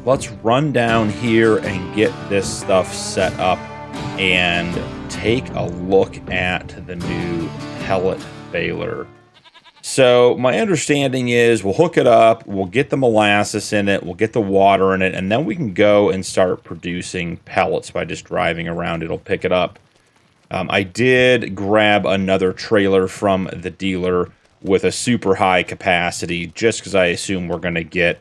let's run down here and get this stuff set up and take a look at the new pellet baler. So my understanding is we'll hook it up, we'll get the molasses in it, we'll get the water in it, and then we can go and start producing pellets by just driving around. It'll pick it up. I did grab another trailer from the dealer with a super high capacity, just because I assume we're going to get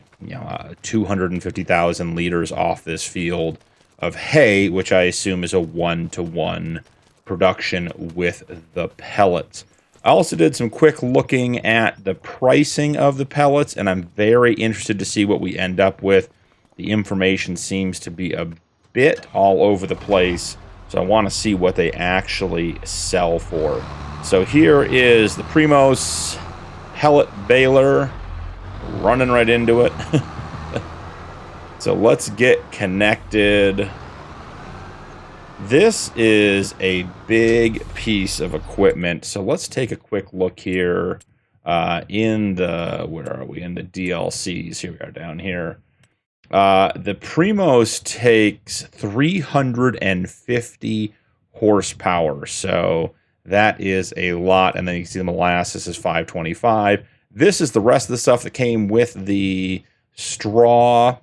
250,000 liters off this field of hay, which I assume is a 1-to-1 production with the pellets. I also did some quick looking at the pricing of the pellets, and I'm very interested to see what we end up with. The information seems to be a bit all over the place, so I want to see what they actually sell for. So here is the Primos pellet baler, running right into it. So let's get connected. This is a big piece of equipment. So let's take a quick look here in the, where are we? In the DLCs. Here we are down here. The Primos takes 350 horsepower. So that is a lot. And then you can see the molasses is 525. This is the rest of the stuff that came with the straw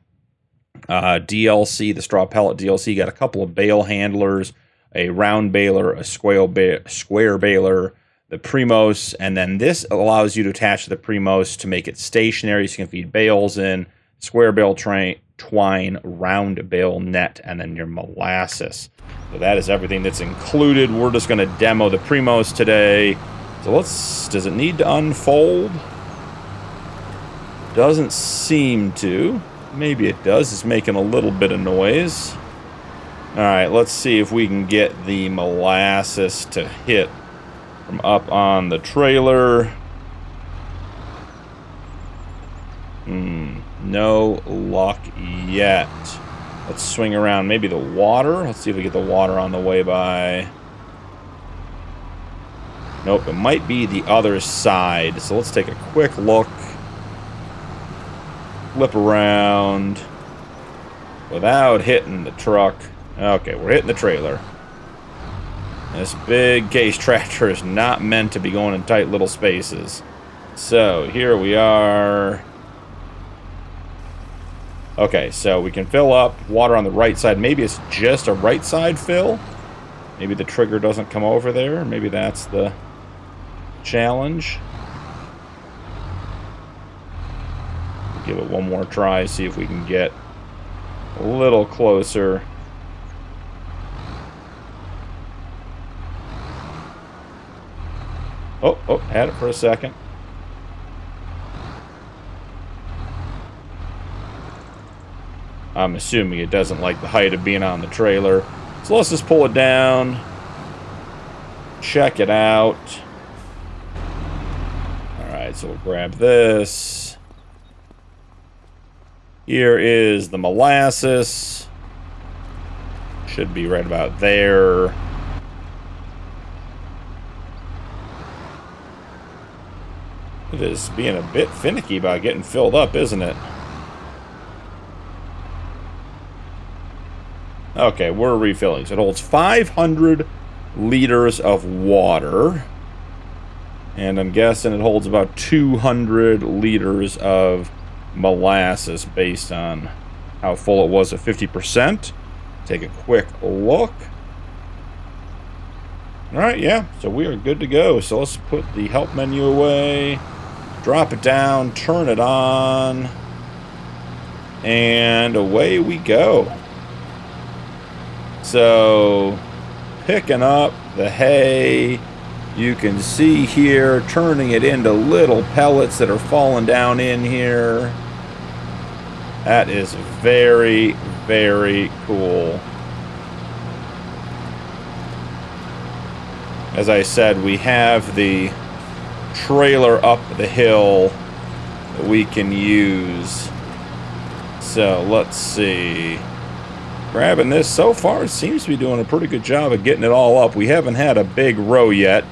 DLC, the straw pellet DLC. You got a couple of bale handlers, a round baler, a square baler, the Primos, and then this allows you to attach the Primos to make it stationary so you can feed bales in, square bale twine, round bale net, and then your molasses. So that is everything that's included. We're just going to demo the Primos today. So does it need to unfold? Doesn't seem to. Maybe it does. It's making a little bit of noise. Alright, let's see if we can get the molasses to hit from up on the trailer. No luck yet. Let's swing around maybe the water. Let's see if we get the water on the way by. Nope, it might be the other side. So let's take a quick look. Flip around without hitting the truck. Okay, we're hitting the trailer. This big case tractor is not meant to be going in tight little spaces. So here we are. Okay, so we can fill up water on the right side. Maybe it's just a right side fill. Maybe the trigger doesn't come over there. Maybe that's the challenge. Give it one more try, see if we can get a little closer. Oh, had it for a second. I'm assuming it doesn't like the height of being on the trailer. So let's just pull it down. Check it out. Alright, so we'll grab this. Here is the molasses. Should be right about there. It is being a bit finicky about getting filled up, isn't it? Okay, we're refilling. So it holds 500 liters of water. And I'm guessing it holds about 200 liters of molasses based on how full it was at 50%. Take a quick look. Alright, yeah, so we are good to go. So let's put the help menu away, drop it down, turn it on, and away we go. So, picking up the hay, you can see here, turning it into little pellets that are falling down in here. That is very, very cool. As I said, we have the trailer up the hill that we can use. So, let's see. Grabbing this, so far it seems to be doing a pretty good job of getting it all up. We haven't had a big row yet.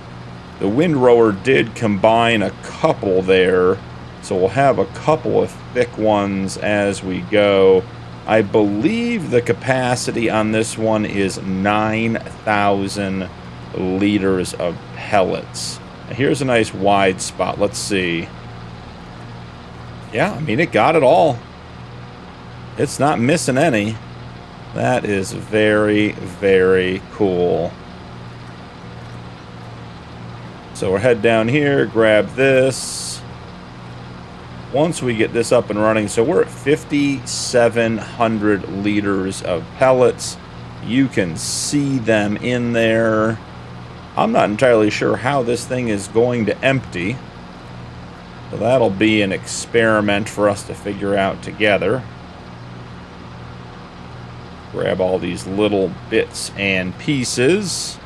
The windrower did combine a couple there, so we'll have a couple of thick ones as we go. I believe the capacity on this one is 9,000 liters of pellets. Now, here's a nice wide spot. Let's see. Yeah, I mean, it got it all. It's not missing any. That is very, very cool. So we'll head down here, grab this. Once we get this up and running, so we're at 5,700 liters of pellets. You can see them in there. I'm not entirely sure how this thing is going to empty. So that'll be an experiment for us to figure out together. Grab all these little bits and pieces.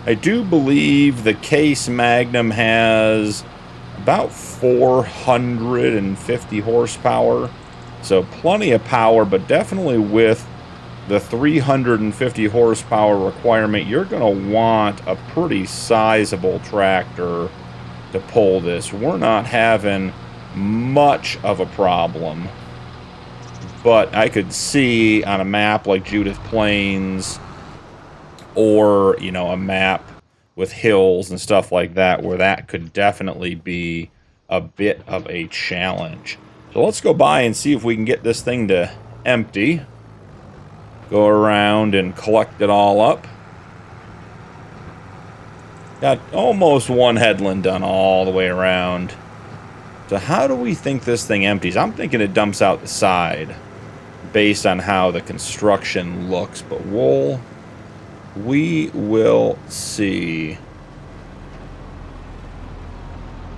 I do believe the case Magnum has about 450 horsepower. So plenty of power, but definitely with the 350 horsepower requirement, you're going to want a pretty sizable tractor to pull this. We're not having much of a problem, but I could see on a map like Judith Plains, or, you know, a map with hills and stuff like that, where that could definitely be a bit of a challenge. So let's go by and see if we can get this thing to empty. Go around and collect it all up. Got almost one headland done all the way around. So how do we think this thing empties? I'm thinking it dumps out the side based on how the construction looks, but we will see.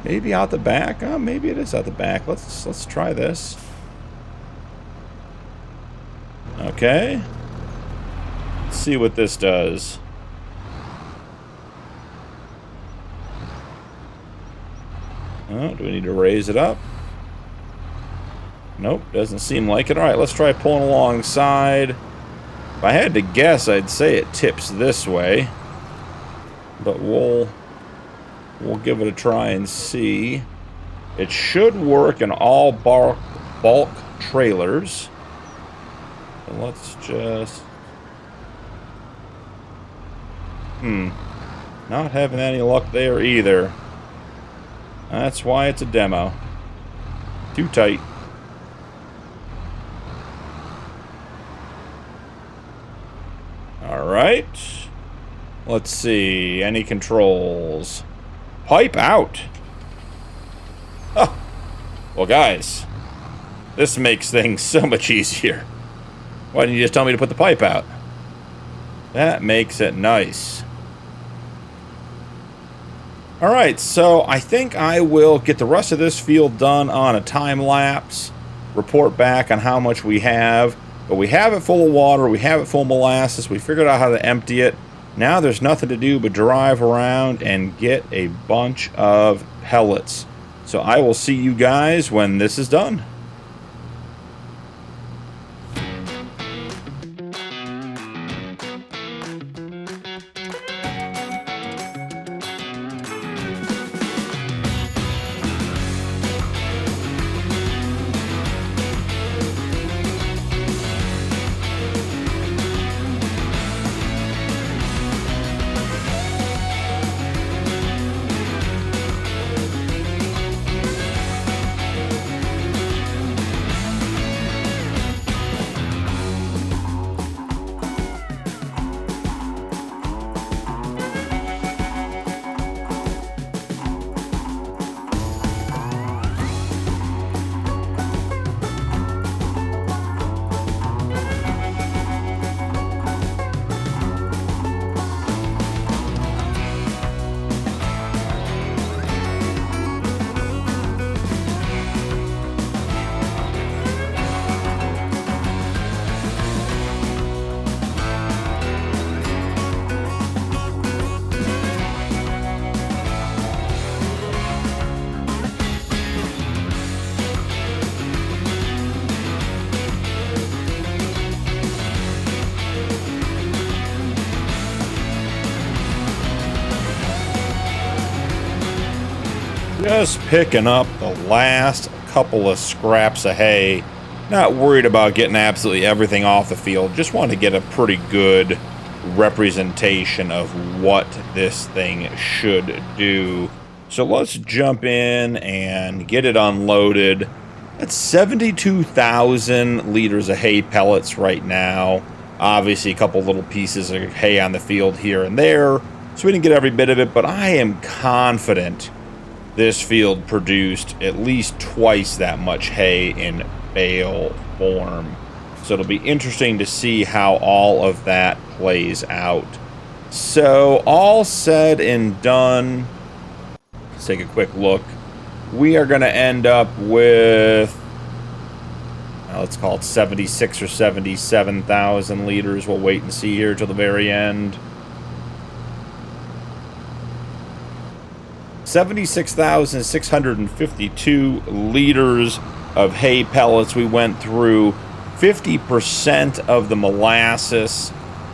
Maybe out the back? Oh, maybe it is out the back. Let's try this. Okay. Let's see what this does. Oh, do we need to raise it up? Nope, doesn't seem like it. All right, let's try pulling alongside. If I had to guess, I'd say it tips this way. But we'll give it a try and see. It should work in all bulk trailers. So let's just... Not having any luck there either. That's why it's a demo. Too tight. Alright. Let's see. Any controls? Pipe out. Oh. Well, guys. This makes things so much easier. Why didn't you just tell me to put the pipe out? That makes it nice. Alright, so I think I will get the rest of this field done on a time lapse. Report back on how much we have. But we have it full of water, we have it full of molasses, we figured out how to empty it. Now there's nothing to do but drive around and get a bunch of pellets. So I will see you guys when this is done. Just picking up the last couple of scraps of hay. Not worried about getting absolutely everything off the field. Just want to get a pretty good representation of what this thing should do. So let's jump in and get it unloaded. That's 72,000 liters of hay pellets right now. Obviously, a couple little pieces of hay on the field here and there, so we didn't get every bit of it, but I am confident this field produced at least twice that much hay in bale form. So it'll be interesting to see how all of that plays out. So all said and done, let's take a quick look. We are going to end up with, let's call it 76 or 77,000 liters. We'll wait and see here till the very end. 76,652 liters of hay pellets. We went through 50% of the molasses.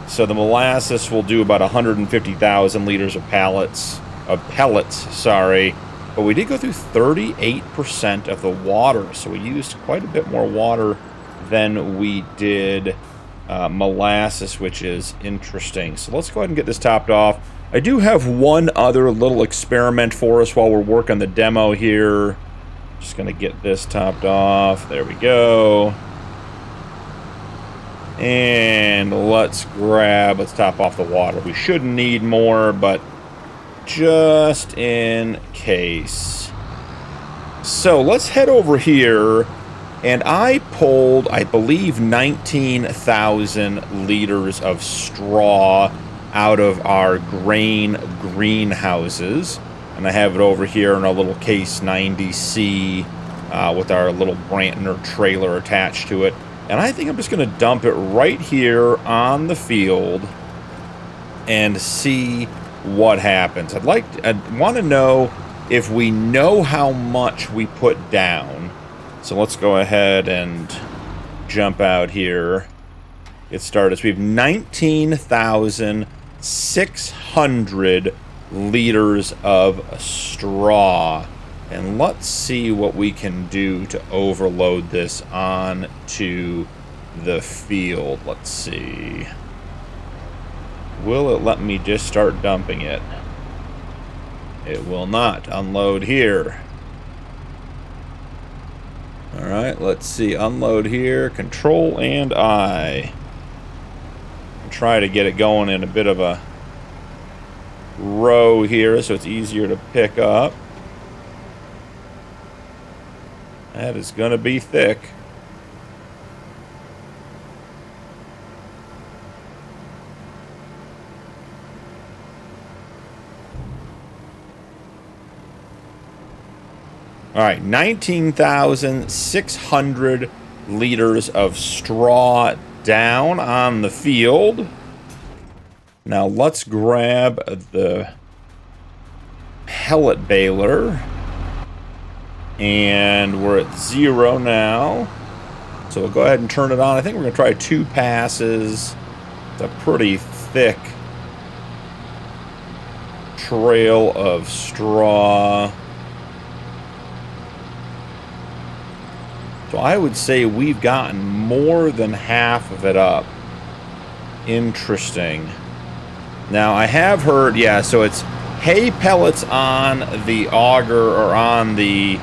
So the molasses will do about 150,000 liters of pellets, sorry. But we did go through 38% of the water, so we used quite a bit more water than we did molasses, which is interesting. So let's go ahead and get this topped off. I do have one other little experiment for us while we're working the demo here. Just going to get this topped off. There we go. And let's top off the water. We shouldn't need more, but just in case. So let's head over here, and I pulled, I believe, 19,000 liters of straw out of our grain greenhouses, and I have it over here in a little Case 90C with our little Brantner trailer attached to it. And I think I'm just going to dump it right here on the field and see what happens. I'd want to know if we know how much we put down. So let's go ahead and jump out here. Get started. So we have 19,600 liters of straw. And let's see what we can do to overload this onto the field. Let's see. Will it let me just start dumping it? It will not. Unload here. Alright, let's see. Unload here. Control and I. Try to get it going in a bit of a row here so it's easier to pick up. That is going to be thick. All right, 19,600 liters of straw down on the field. Now let's grab the pellet baler. And we're at 0 now. So we'll go ahead and turn it on. I think we're going to try 2 passes. It's a pretty thick trail of straw. So I would say we've gotten more than half of it up. Interesting. Now I have heard, yeah, so it's hay pellets on the auger or on the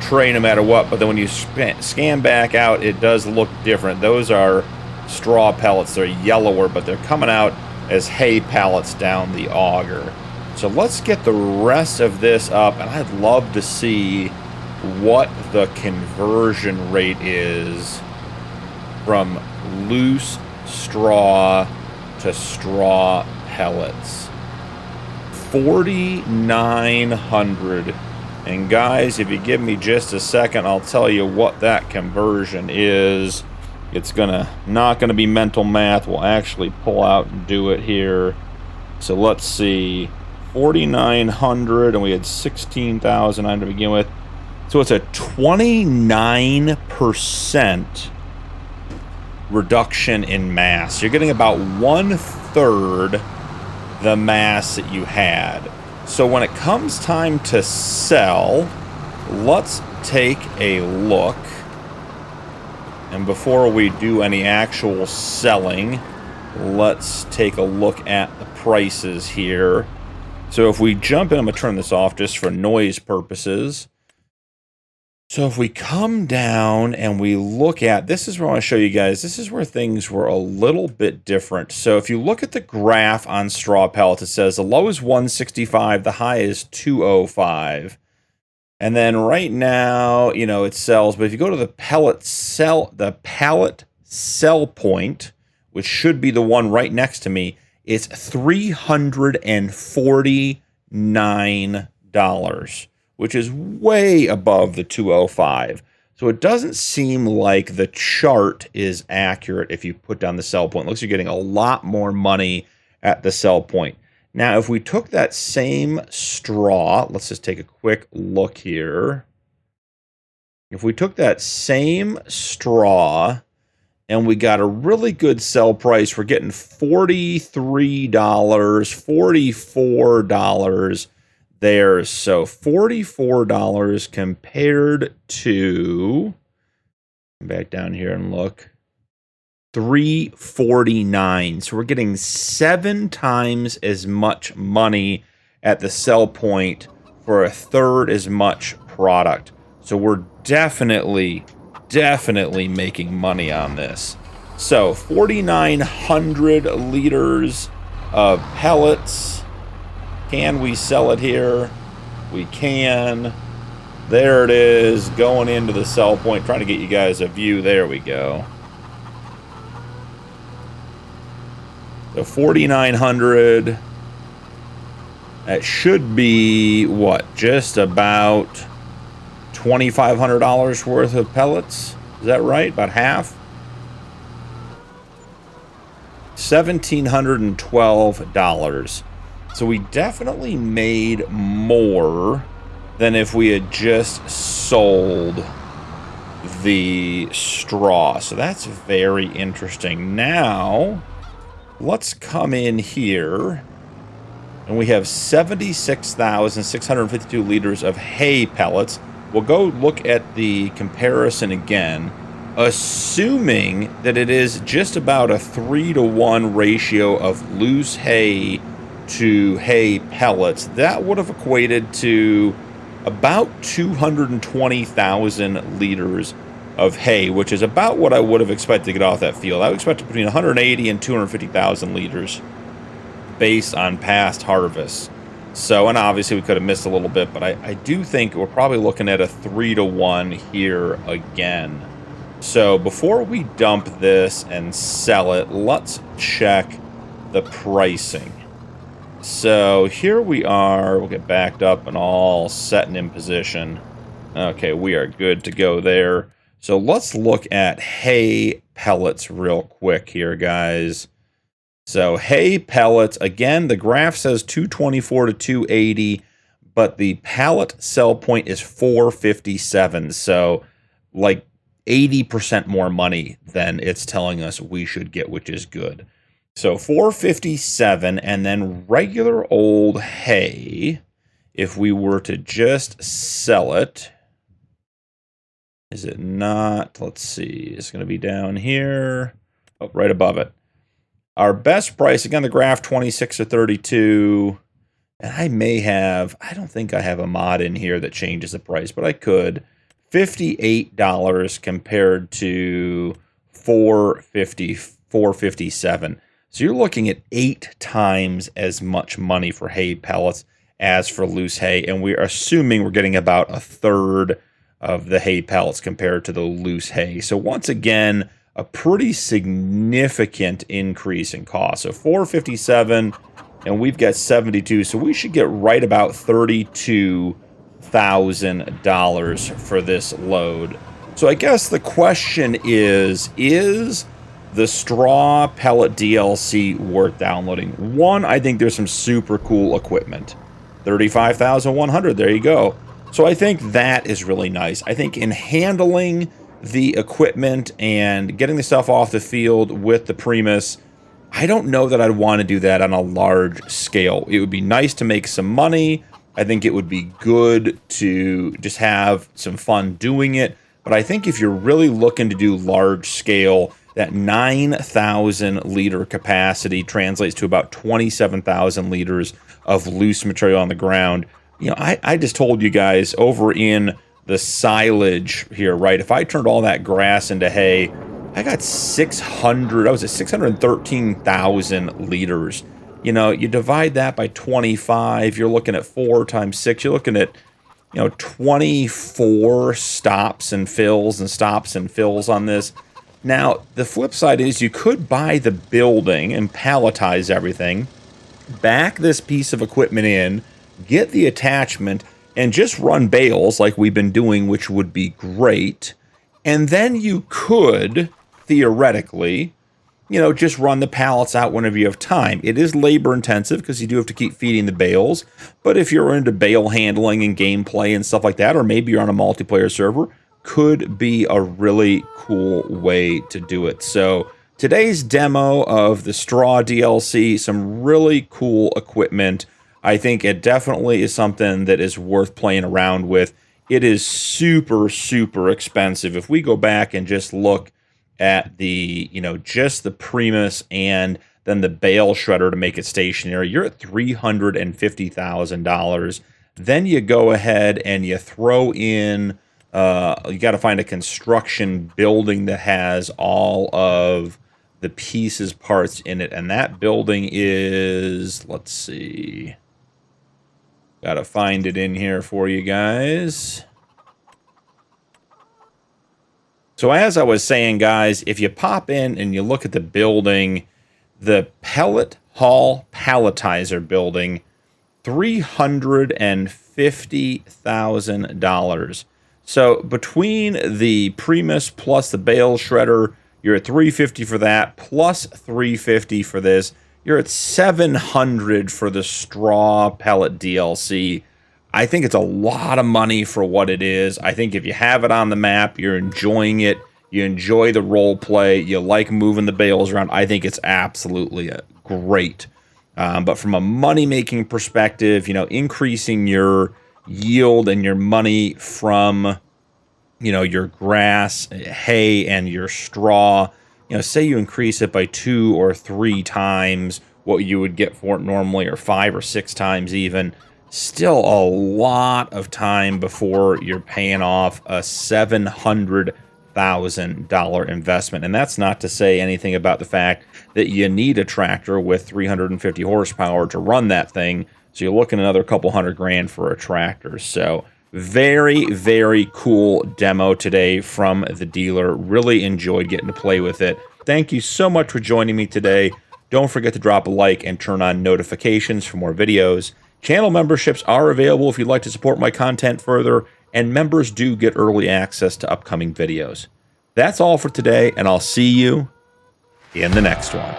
tray no matter what, but then when you scan back out, it does look different. Those are straw pellets. They're yellower, but they're coming out as hay pellets down the auger. So let's get the rest of this up, and I'd love to see what the conversion rate is from loose straw to straw pellets. 4,900. And guys, if you give me just a second, I'll tell you what that conversion is. It's not gonna be mental math. We'll actually pull out and do it here. So let's see, 4,900, and we had 16,000 to begin with. So it's a 29% reduction in mass. You're getting about 1/3 the mass that you had. So when it comes time to sell, let's take a look. And before we do any actual selling, let's take a look at the prices here. So if we jump in, I'm going to turn this off just for noise purposes. So if we come down and we look at, this is where I want to show you guys, this is where things were a little bit different. So if you look at the graph on straw pellets, it says the low is 165, the high is 205. And then right now, you know, it sells, but if you go to the pallet sell point, which should be the one right next to me, it's $349, which is way above the 205. So it doesn't seem like the chart is accurate if you put down the sell point. It looks like you're getting a lot more money at the sell point. Now, if we took that same straw, let's just take a quick look here. If we took that same straw and we got a really good sell price, we're getting $43, $44 there. So $44 compared to, back down here and look, $349. So we're getting 7 times as much money at the sell point for a third as much product. So we're definitely making money on this. So 4,900 liters of pellets. Can we sell it here? We can. There it is, going into the sell point. Trying to get you guys a view. There we go. So 4,900. That should be what? Just about $2,500 worth of pellets. Is that right? About half? $1,712. So we definitely made more than if we had just sold the straw. So that's very interesting. Now, let's come in here, and we have 76,652 liters of hay pellets. We'll go look at the comparison again, assuming that it is just about a 3-to-1 ratio of loose hay to hay pellets. That would have equated to about 220,000 liters of hay, which is about what I would have expected to get off that field. I would expect between 180 and 250,000 liters based on past harvests. So, and obviously we could have missed a little bit, but I do think we're probably looking at a 3-to-1 here again. So before we dump this and sell it, let's check the pricing. So here we are. We'll get backed up and all set and in position. Okay, we are good to go there. So let's look at hay pellets real quick here, guys. So hay pellets, again, the graph says 224 to 280, but the pallet sell point is 457. So like 80% more money than it's telling us we should get, which is good. So 457, and then regular old hay, if we were to just sell it, is it not? Let's see. It's going to be down here. Oh, right above it. Our best price, again, the graph 26 to 32. And I don't think I have a mod in here that changes the price, but I could. $58 compared to $457. So you're looking at 8 times as much money for hay pellets as for loose hay. And we're assuming we're getting about a third of the hay pellets compared to the loose hay. So once again, a pretty significant increase in cost. So $457, and we've got 72. So we should get right about $32,000 for this load. So I guess the question is the straw pellet DLC worth downloading? One, I think there's some super cool equipment. 35,100, there you go. So I think that is really nice. I think in handling the equipment and getting the stuff off the field with the Primus, I don't know that I'd want to do that on a large scale. It would be nice to make some money I think it would be good to just have some fun doing it. But I think if you're really looking to do large scale, that 9,000 liter capacity translates to about 27,000 liters of loose material on the ground. You know, I just told you guys over in the silage here, right? If I turned all that grass into hay, I got 613,000 liters. You know, you divide that by 25, you're looking at 4 times 6, you're looking at, you know, 24 stops and fills on this. Now, the flip side is you could buy the building and palletize everything, back this piece of equipment in, get the attachment, and just run bales like we've been doing, which would be great. And then you could, theoretically, you know, just run the pallets out whenever you have time. It is labor intensive because you do have to keep feeding the bales. But if you're into bale handling and gameplay and stuff like that, or maybe you're on a multiplayer server, could be a really cool way to do it. So today's demo of the straw DLC, some really cool equipment. I think it definitely is something that is worth playing around with. It is super, super expensive. If we go back and just look at the, you know, just the Primus and then the bale shredder to make it stationary, you're at $350,000. Then you go ahead and you throw in, you got to find a construction building that has all of the pieces, parts in it. And that building is, let's see, got to find it in here for you guys. So as I was saying, guys, if you pop in and you look at the building, the Pellet Hall Palletizer building, $350,000. So between the Primus plus the bale shredder, you're at $350 for that, plus $350 for this. You're at $700 for the straw pellet DLC. I think it's a lot of money for what it is. I think if you have it on the map, you're enjoying it, you enjoy the role play, you like moving the bales around, I think it's absolutely great. But from a money-making perspective, you know, increasing your yield and your money from, you know, your grass, hay, and your straw, you know, say you increase it by 2 or 3 times what you would get for it normally, or 5 or 6 times even, still a lot of time before you're paying off a $700,000 investment. And that's not to say anything about the fact that you need a tractor with 350 horsepower to run that thing. So you're looking at another couple $100,000 for a tractor. So very, very cool demo today from the dealer. Really enjoyed getting to play with it. Thank you so much for joining me today. Don't forget to drop a like and turn on notifications for more videos. Channel memberships are available if you'd like to support my content further, and members do get early access to upcoming videos. That's all for today, and I'll see you in the next one.